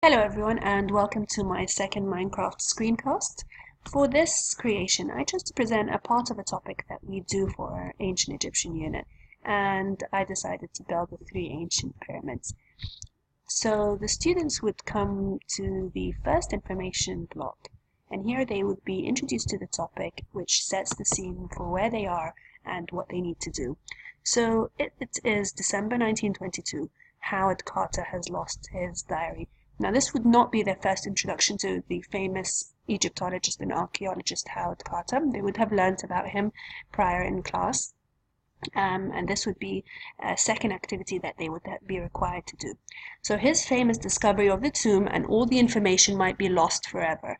Hello everyone and welcome to my second Minecraft screencast. For this creation, I chose to present a part of a topic that we do for our ancient Egyptian unit, and I decided to build the 3 ancient pyramids. So the students would come to the first information block, and here they would be introduced to the topic, which sets the scene for where they are and what they need to do. So it is December 1922. Howard Carter has lost his diary. Now, this would not be their first introduction to the famous Egyptologist and archaeologist Howard Carter. They would have learnt about him prior in class, and this would be a second activity that they would be required to do. So his famous discovery of the tomb and all the information might be lost forever.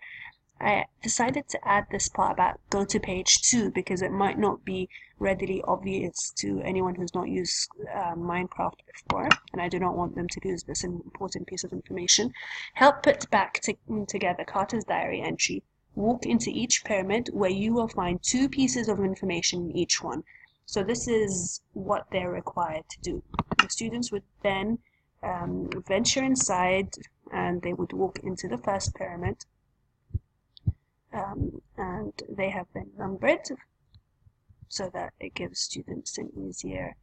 I decided to add this part about go to page 2 because it might not be readily obvious to anyone who's not used Minecraft before, and I do not want them to lose this important piece of information. Help put back together Carter's diary entry. Walk into each pyramid where you will find 2 pieces of information in each one. So this is what they're required to do. The students would then venture inside and they would walk into the first pyramid. And they have been numbered so that it gives students an easier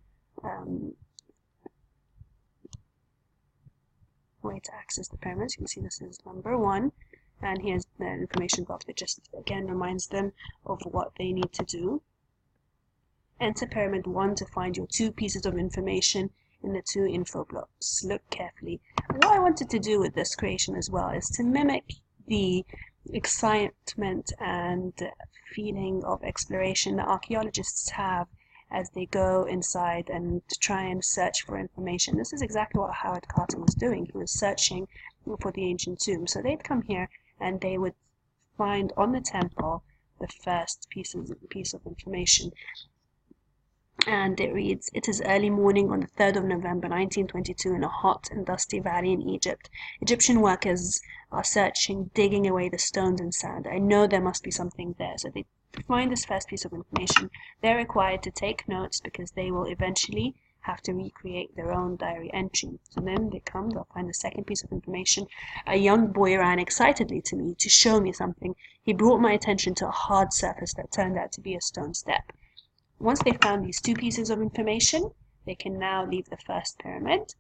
way to access the pyramids. You can see this is number 1, and here's the information block that just again reminds them of what they need to do. Enter pyramid 1 to find your 2 pieces of information in the 2 info blocks. Look carefully. What I wanted to do with this creation as well is to mimic the excitement and feeling of exploration that archaeologists have as they go inside and try and search for information. This is exactly what Howard Carter was doing. He was searching for the ancient tomb. So they'd come here and they would find on the temple the first piece of information. And it reads, "It is early morning on the 3rd of November 1922 in a hot and dusty valley in Egypt. Egyptian workers are searching, digging away the stones and sand. I know there must be something there." So they find this first piece of information. They're required to take notes because they will eventually have to recreate their own diary entry. So then they come, they'll find the second piece of information. "A young boy ran excitedly to me to show me something. He brought my attention to a hard surface that turned out to be a stone step." Once they found these 2 pieces of information, they can now leave the first pyramid.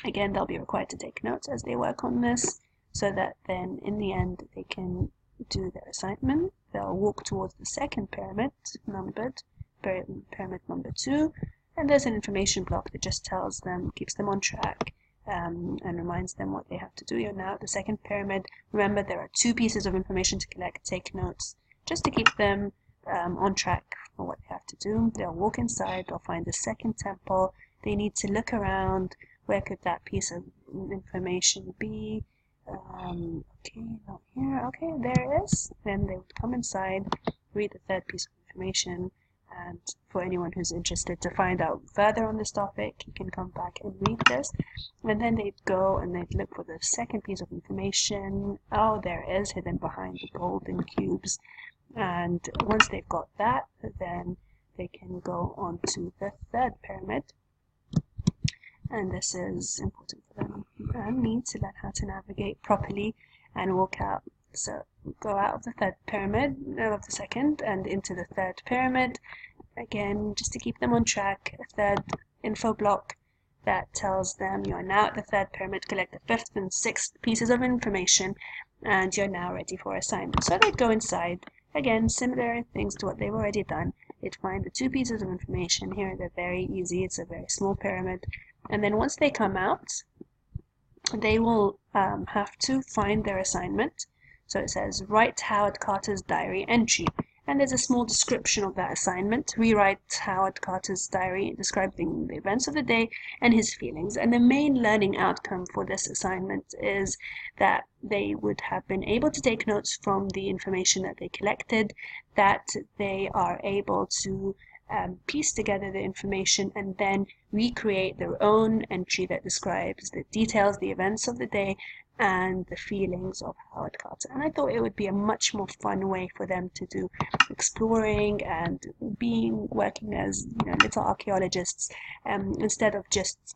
Again, they'll be required to take notes as they work on this, so that then in the end they can do their assignment. They'll walk towards the second pyramid, numbered, pyramid number 2, and there's an information block that just tells them, keeps them on track, and reminds them what they have to do. You're now at the second pyramid. Remember, there are 2 pieces of information to collect. Take notes just to keep them on track for what they have to do. They'll walk inside, they'll find the second temple. They need to look around. Where could that piece of information be? Okay, not here. Okay, there it is. Then they would come inside, read the third piece of information, and for anyone who's interested to find out further on this topic, you can come back and read this. And then they'd go and they'd look for the second piece of information. Oh, there it is, hidden behind the golden cubes. And once they've got that, then they can go on to the third pyramid. And this is important for them and me to learn how to navigate properly and walk out. So go out of the third pyramid, of the second, and into the third pyramid. Again, just to keep them on track, a third info block that tells them you are now at the third pyramid. Collect the 5th and 6th pieces of information, and you're now ready for assignment. So they'd go inside. Again, similar things to what they've already done. They'd find the 2 pieces of information. Here they're very easy. It's a very small pyramid. And then once they come out, they will have to find their assignment. So it says, write Howard Carter's diary entry. And there's a small description of that assignment. Rewrite Howard Carter's diary describing the events of the day and his feelings. And the main learning outcome for this assignment is that they would have been able to take notes from the information that they collected, that they are able to piece together the information and then recreate their own entry that describes the details, the events of the day, and the feelings of Howard Carter. And I thought it would be a much more fun way for them to do exploring and working as little archaeologists, instead of just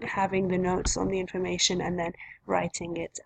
having the notes on the information and then writing it